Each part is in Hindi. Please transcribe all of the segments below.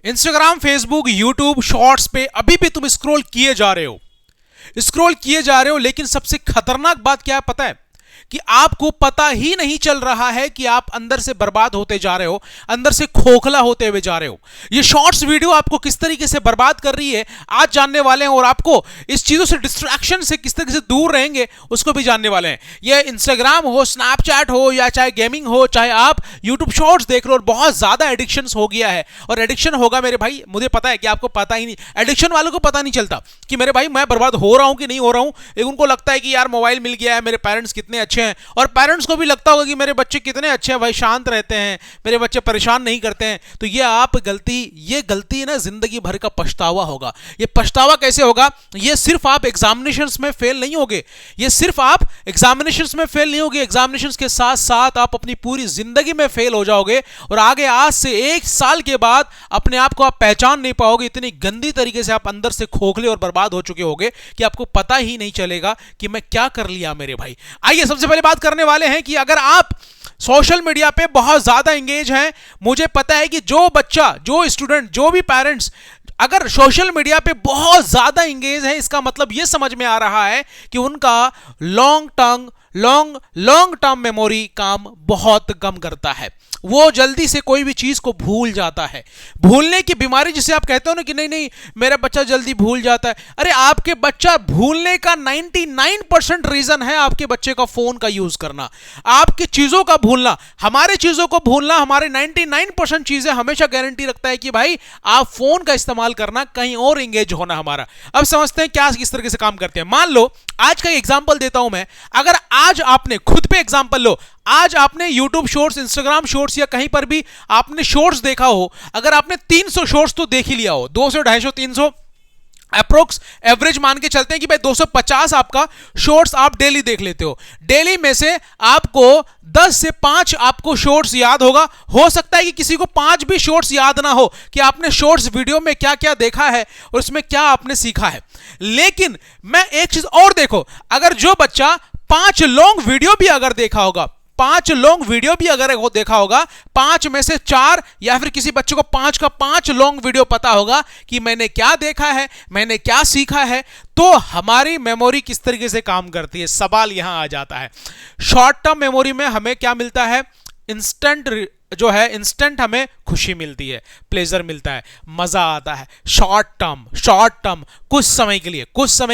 इंस्टाग्राम, फेसबुक, यूट्यूब शॉर्ट्स पे अभी भी तुम स्क्रॉल किए जा रहे हो, लेकिन सबसे खतरनाक बात क्या है पता है? कि आपको पता ही नहीं चल रहा है कि आप अंदर से बर्बाद होते जा रहे हो, अंदर से खोखला होते हुए जा रहे हो। ये शॉर्ट्स वीडियो आपको किस तरीके से बर्बाद कर रही है आज जानने वाले हैं, और आपको इस चीजों से, डिस्ट्रैक्शन से किस तरीके से दूर रहेंगे उसको भी जानने वाले हैं। ये इंस्टाग्राम हो, स्नैपचैट हो, या चाहे गेमिंग हो, चाहे आप यूट्यूब शॉर्ट्स देख रहे हो, और बहुत ज्यादा एडिक्शन हो गया है। और एडिक्शन होगा मेरे भाई, मुझे पता है कि आपको पता ही नहीं, एडिक्शन वालों को पता नहीं चलता कि मेरे भाई मैं बर्बाद हो रहा हूं कि नहीं हो रहा हूं। लेकिन उनको लगता है कि यार मोबाइल मिल गया है, मेरे पेरेंट्स कितने अच्छे हैं, और पेरेंट्स को भी लगता होगा कि मेरे बच्चे कितने अच्छे हैं भाई, शांत रहते हैं, मेरे बच्चे परेशान नहीं करते हैं। तो ये गलती ना जिंदगी भर का पछतावा होगा। ये पछतावा कैसे होगा? ये सिर्फ आप एग्जामिनेशंस में फेल नहीं होगे, एग्जामिनेशंस के साथ साथ आप अपनी पूरी जिंदगी में फेल हो जाओगे, और आगे आज से 1 साल के बाद अपने आप को आप पहचान नहीं पाओगे। इतनी गंदी तरीके से आप अंदर से खोखले और बर्बाद हो चुके होगे कि आपको पता ही नहीं चलेगा कि मैं क्या कर लिया मेरे भाई। आइए सबसे पहले बात करने वाले हैं कि अगर आप सोशल मीडिया पे बहुत ज्यादा एंगेज हैं, मुझे पता है कि जो बच्चा, जो स्टूडेंट, जो भी पेरेंट्स अगर सोशल मीडिया पे बहुत ज्यादा एंगेज है, इसका मतलब यह समझ में आ रहा है कि उनका लॉन्ग टर्म मेमोरी काम बहुत कम करता है। वो जल्दी से कोई भी चीज को भूल जाता है। भूलने की बीमारी जिसे आप कहते हो ना कि नहीं मेरा बच्चा जल्दी भूल जाता है, अरे आपके बच्चा भूलने का 99% रीजन है आपके बच्चे का फोन का यूज करना, आपकी चीजों का भूलना। हमारे चीजों को भूलना, हमारे 99% चीजें हमेशा गारंटी रखता है कि भाई आप फोन का इस्तेमाल करना, कहीं और एंगेज होना हमारा। अब समझते हैं क्या किस तरीके से काम करते हैं। मान लो आज का एग्जाम्पल देता हूं मैं, अगर आज आपने खुद पे एग्जाम्पल लो, आज आपने YouTube शॉर्ट्स, इंस्टाग्राम शॉर्ट्स या कहीं पर भी आपने शॉर्ट्स देखा हो, अगर आपने 300 शॉर्ट्स तो देख ही लिया हो, 200, 250, 300 अप्रोक्स एवरेज मान के चलते हैं कि भाई 250 आपका शॉर्ट्स आप डेली देख लेते हो। डेली में से आपको 10 से 5 आपको शॉर्ट्स याद होगा। हो सकता है कि किसी को 5 भी शॉर्ट्स याद ना हो कि आपने शॉर्ट्स वीडियो में क्या क्या देखा है और उसमें क्या आपने सीखा है। लेकिन मैं एक चीज और देखो, अगर जो बच्चा 5 लॉन्ग वीडियो भी अगर देखा होगा, 5 लॉन्ग वीडियो भी अगर वो देखा होगा, 5 में से 4 या फिर किसी बच्चे को 5 का 5 लॉन्ग वीडियो पता होगा कि मैंने क्या देखा है, मैंने क्या सीखा है, तो हमारी मेमोरी किस तरीके से काम करती है। सवाल यहां आ जाता है, शॉर्ट टर्म मेमोरी में हमें क्या मिलता है? इंस्टेंट हमें खुशी मिलती है, प्लेजर मिलता है, मजा आता है। शॉर्ट टर्म कुछ समय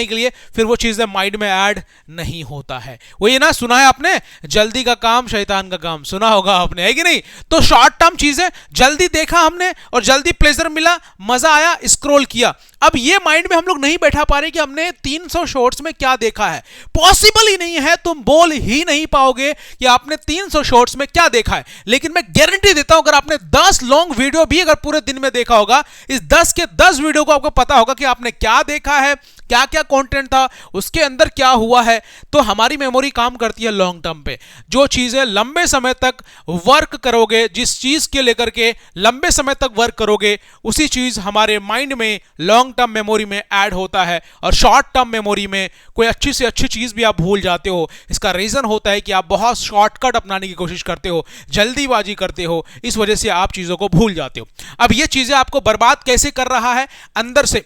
के लिए फिर वो चीजें माइंड में ऐड नहीं होता है। वो ये ना सुना है आपने, जल्दी का काम शैतान का काम, सुना होगा आपने, है कि नहीं? तो शॉर्ट टर्म चीजें जल्दी देखा हमने और जल्दी प्लेजर मिला, मजा आया, स्क्रॉल किया। अब ये माइंड में हम लोग नहीं बैठा पा रहे कि हमने 300 शॉर्ट्स में क्या देखा है। पॉसिबल ही नहीं है, तुम बोल ही नहीं पाओगे कि आपने 300 शॉर्ट्स में क्या देखा है। लेकिन मैं गारंटी देता हूं, अगर आपने 10 लॉन्ग वीडियो भी अगर पूरे दिन में देखा होगा, इस 10 के 10 वीडियो को आपको पता होगा कि आपने क्या देखा है, क्या क्या कंटेंट था, उसके अंदर क्या हुआ है। तो हमारी मेमोरी काम करती है लॉन्ग टर्म पे। जो चीजें लंबे समय तक वर्क करोगे, जिस चीज के लेकर के लंबे समय तक वर्क करोगे, उसी चीज हमारे माइंड में लॉन्ग टर्म मेमोरी में ऐड होता है। और शॉर्ट टर्म मेमोरी में कोई अच्छी से अच्छी चीज भी आप भूल जाते हो। इसका रीजन होता है कि आप बहुत शॉर्टकट अपनाने की कोशिश करते हो, जल्दीबाजी करते हो, इस वजह से आप चीजों को भूल जाते हो। अब ये चीजें आपको बर्बाद कैसे कर रहा है? अंदर से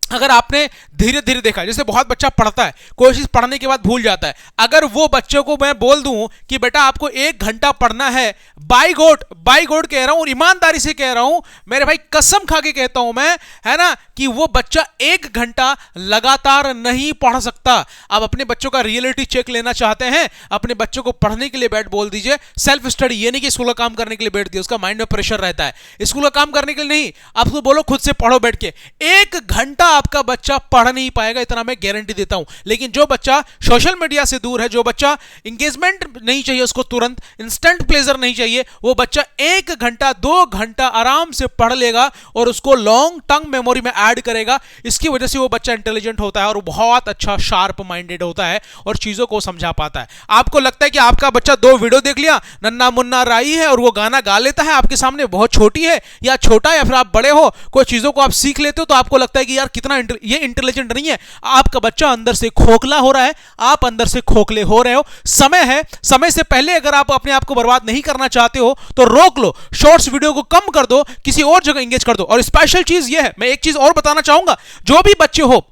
अगर आपने धीरे धीरे देखा, जैसे बहुत बच्चा पढ़ता है, कोई चीज पढ़ने के बाद भूल जाता है। अगर वो बच्चों को मैं बोल दूं कि बेटा आपको 1 घंटा पढ़ना है, बाई गॉड कह रहा हूं और ईमानदारी से कह रहा हूं मेरे भाई, कसम खा के कहता हूं मैं, है ना, कि वो बच्चा 1 घंटा लगातार नहीं पढ़ सकता। आप अपने बच्चों का रियलिटी चेक लेना चाहते हैं, अपने बच्चों को पढ़ने के लिए बैठ बोल दीजिए, सेल्फ स्टडी। ये नहीं कि स्कूल का काम करने के लिए बैठ दिया, उसका माइंड में प्रेशर रहता है। स्कूल का काम करने के लिए नहीं, आपको बोलो खुद से पढ़ो बैठ के, 1 घंटा आपका बच्चा पढ़ नहीं पाएगा, इतना मैं गारंटी देता हूं। लेकिन जो बच्चा सोशल मीडिया से दूर है, जो बच्चा इंगेजमेंट नहीं चाहिए, उसको तुरंत इंस्टेंट प्लेजर नहीं चाहिए, वो बच्चा 1 घंटा 2 घंटा आराम से पढ़ लेगा और उसको लॉन्ग टर्म मेमोरी में ऐड करेगा। इसकी वजह से वो बच्चा इंटेलिजेंट होता है और बहुत अच्छा शार्प माइंडेड होता है और चीजों को समझा पाता है। आपको लगता है कि आपका बच्चा 2 वीडियो देख लिया, नन्ना मुन्ना राई है और वो गाना गा लेता है आपके सामने, बहुत छोटी है या छोटा, या फिर आप बड़े हो, कोई चीजों को आप सीख लेते हो तो आपको लगता है कि यार कितना ये इंटेलिजेंट नहीं है। आपका बच्चा अंदर से खोखला हो रहा है, आप अंदर से खोखले हो रहे हो। समय है, समय से पहले अगर आप अपने आप को बर्बाद नहीं करना चाहते हो तो रोक लो, शॉर्ट्स वीडियो को कम कर दो, किसी और जगह एंगेज कर दो। और स्पेशल चीज ये है, मैं एक चीज और बताना चाहूंगा, जो भी बच्चे हो,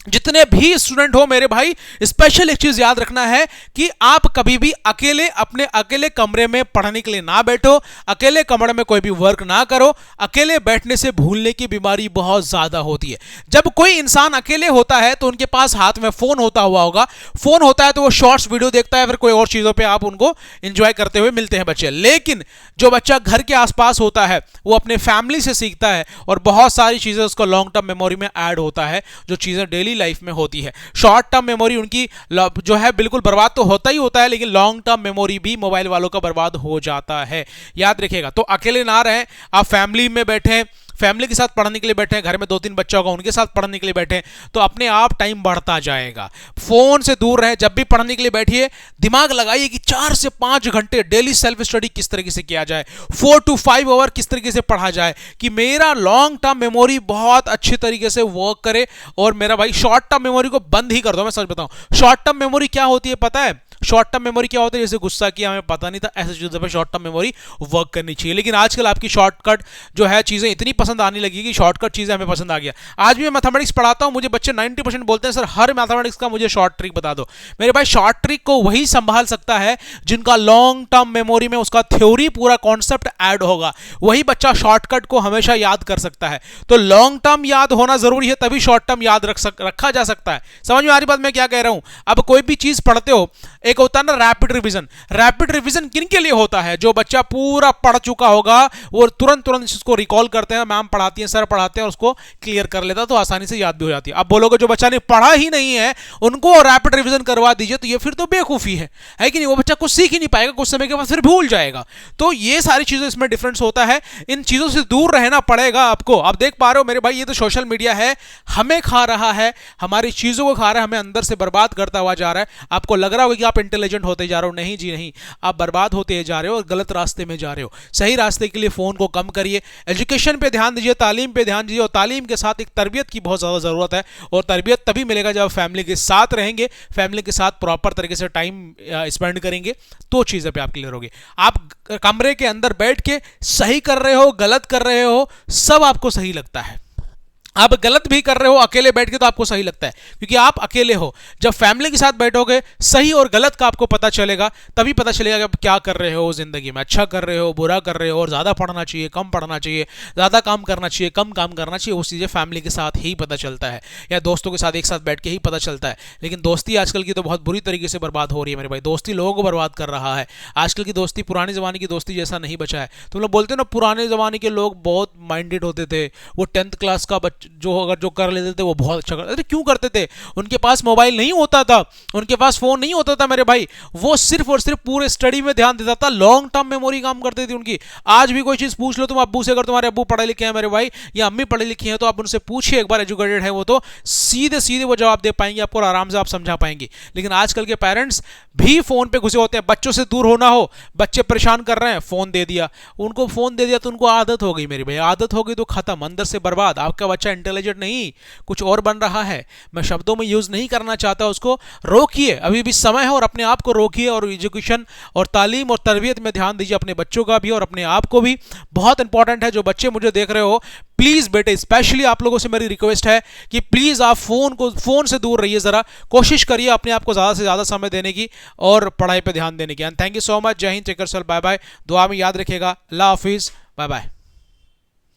जितने भी स्टूडेंट हो मेरे भाई, स्पेशल एक चीज याद रखना है कि आप कभी भी अकेले अपने अकेले कमरे में पढ़ने के लिए ना बैठो, अकेले कमरे में कोई भी वर्क ना करो। अकेले बैठने से भूलने की बीमारी बहुत ज्यादा होती है। जब कोई इंसान अकेले होता है तो उनके पास हाथ में फोन होता हुआ होगा, फोन होता है तो वो शॉर्ट्स वीडियो देखता है, फिर कोई और चीजों पर आप उनको एंजॉय करते हुए मिलते हैं बच्चे। लेकिन जो बच्चा घर के आसपास होता है वो अपने फैमिली से सीखता है और बहुत सारी चीजें उसको लॉन्ग टर्म मेमोरी में ऐड होता है, जो चीजें डेली लाइफ में होती है। शॉर्ट टर्म मेमोरी उनकी जो है बिल्कुल बर्बाद तो होता ही होता है, लेकिन लॉन्ग टर्म मेमोरी भी मोबाइल वालों का बर्बाद हो जाता है, याद रखिएगा। तो अकेले ना रहें, आप फैमिली में बैठे, फैमिली के साथ पढ़ने के लिए बैठे, घर में 2-3 बच्चा होगा उनके साथ पढ़ने के लिए बैठे, तो अपने आप टाइम बढ़ता जाएगा। फोन से दूर रहें, जब भी पढ़ने के लिए बैठिए दिमाग लगाइए कि 4 से 5 घंटे डेली सेल्फ स्टडी किस तरीके से किया जाए, 4 to 5 आवर किस तरीके से पढ़ा जाए कि मेरा लॉन्ग टर्म मेमोरी बहुत अच्छे तरीके से वर्क करे। और मेरा भाई शॉर्ट टर्म मेमोरी को बंद ही कर दो। मैं सच बताऊं, शॉर्ट टर्म मेमोरी क्या होती है पता है? शॉर्ट टर्म मेमोरी क्या होता है? जैसे गुस्सा किया, हमें पता नहीं था, ऐसे चीजों पे शॉर्ट टर्म मेमोरी वर्क करनी चाहिए। लेकिन आजकल आपकी शॉर्टकट जो है चीजें इतनी पसंद आने लगी कि शॉर्टकट चीजें हमें पसंद आ गया। आज भी मैं मैथमेटिक्स पढ़ाता हूं, मुझे बच्चे 90% बोलते हैं सर हर मैथमेटिक्स का मुझे शॉर्ट ट्रिक बता दो। मेरे भाई शॉर्ट ट्रिक को वही संभाल सकता है जिनका लॉन्ग टर्म मेमोरी में उसका थ्योरी पूरा कॉन्सेप्ट ऐड होगा, वही बच्चा शॉर्टकट को हमेशा याद कर सकता है। तो लॉन्ग टर्म याद होना जरूरी है, तभी शॉर्ट टर्म याद रखा जा सकता है। समझ में आ रही बात मैं क्या कह रहा हूं? अब कोई भी चीज पढ़ते हो, एक होता है ना रैपिड रिवीजन। रैपिड रिवीजन किन के लिए होता है? जो बच्चा पूरा पढ़ चुका होगा वो तुरंत इसको रिकॉल करते हैं, मैम पढ़ाती है, सर पढ़ाते हैं, और उसको क्लियर कर लेता, तो आसानी से याद भी हो जाती है। अब बोलोगे जो बच्चा ने पढ़ा ही नहीं है उनको रैपिड रिवीजन करवा दीजिए, तो ये फिर तो बेवकूफी है कि नहीं? वो बच्चा कुछ सीख ही नहीं पाएगा, कुछ समय के बाद फिर भूल जाएगा। तो ये सारी चीजें इसमें डिफरेंस होता है, इन चीजों से दूर रहना पड़ेगा आपको। आप देख पा रहे हो मेरे भाई, ये तो सोशल मीडिया है, हमें खा रहा है, हमारी चीजों को खा रहा है, हमें अंदर से बर्बाद करता हुआ जा रहा है। आपको लग रहा होगा कि आप इंटेलिजेंट होते जा रहे हो, नहीं जी नहीं, आप बर्बाद होते जा रहे हो और गलत रास्ते में जा रहे हो। सही रास्ते के लिए फोन को कम करिए, एजुकेशन पे ध्यान दीजिए, तालीम पे ध्यान दीजिए, और तालीम के साथ एक तरबियत की बहुत ज्यादा जरूरत है। और तरबियत तभी मिलेगा जब फैमिली के साथ रहेंगे, फैमिली के साथ प्रॉपर तरीके से टाइम स्पेंड करेंगे, तो चीजें पे आप क्लियर होगी। आप कमरे के अंदर बैठ के सही कर रहे हो, गलत कर रहे हो, सब आपको सही लगता है। आप गलत भी कर रहे हो अकेले बैठ के तो आपको सही लगता है, क्योंकि आप अकेले हो। जब फैमिली के साथ बैठोगे, सही और गलत का आपको पता चलेगा, तभी पता चलेगा कि आप क्या कर रहे हो जिंदगी में, अच्छा कर रहे हो, बुरा कर रहे हो, और ज्यादा पढ़ना चाहिए, कम पढ़ना चाहिए, ज्यादा काम करना चाहिए, कम काम करना चाहिए। वो चीजें फैमिली के साथ ही पता चलता है, या दोस्तों के साथ एक साथ बैठ के ही पता चलता है। लेकिन दोस्ती आजकल की तो बहुत बुरी तरीके से बर्बाद हो रही है मेरे भाई। दोस्ती लोगों को बर्बाद कर रहा है। आजकल की दोस्ती पुराने जमाने की दोस्ती जैसा नहीं बचा है। तुम लोग बोलते हो ना पुराने जमाने के लोग बहुत माइंडेड होते थे, वो 10th क्लास का जो कर लेते थे वो बहुत अच्छा करते थे। क्यों करते थे? उनके पास मोबाइल नहीं होता था, उनके पास फोन नहीं होता था मेरे भाई, वो सिर्फ और सिर्फ पूरे स्टडी में ध्यान देता था, लॉन्ग टर्म मेमोरी काम करती थी उनकी। आज भी कोई चीज पूछ लो तुम अब्बू से, अगर तुम्हारे अब्बू पढ़े लिखे हैं मेरे भाई, या अम्मी पढ़ी लिखी हैं, तो आप उनसे पूछिए एक बार, एजुकेटेड है वो, तो सीधे सीधे वो जवाब दे पाएंगे आपको और आराम से आप समझा पाएंगे। लेकिन आजकल के पेरेंट्स भी फोन पे घुसे होते हैं। बच्चों से दूर होना हो, बच्चे परेशान कर रहे हैं, फोन दे दिया उनको, फोन दे दिया तो उनको आदत हो गई मेरे भाई, आदत हो गई तो खत्म, अंदर से बर्बाद। आपका बच्चा इंटेलिजेंट नहीं, कुछ और बन रहा है। मैं शब्दों में यूज नहीं करना चाहता, उसको रोकिए, अभी भी समय है, और अपने आप को रोकिए, और एजुकेशन और तालीम और तरबियत में ध्यान दीजिए, अपने बच्चों का भी और अपने आप को भी। बहुत इंपॉर्टेंट है। जो बच्चे मुझे देख रहे हो, प्लीज बेटे, स्पेशली आप लोगों से मेरी रिक्वेस्ट है कि प्लीज आप फोन से दूर रहिए, जरा कोशिश करिए अपने आप को ज्यादा से ज्यादा समय देने की और पढ़ाई पे ध्यान देने की। And thank you so much. जय हिंद, टेक केयर, बाय बाय। दुआ में याद रखिएगा। अल्लाह हाफिज, बाय बाय।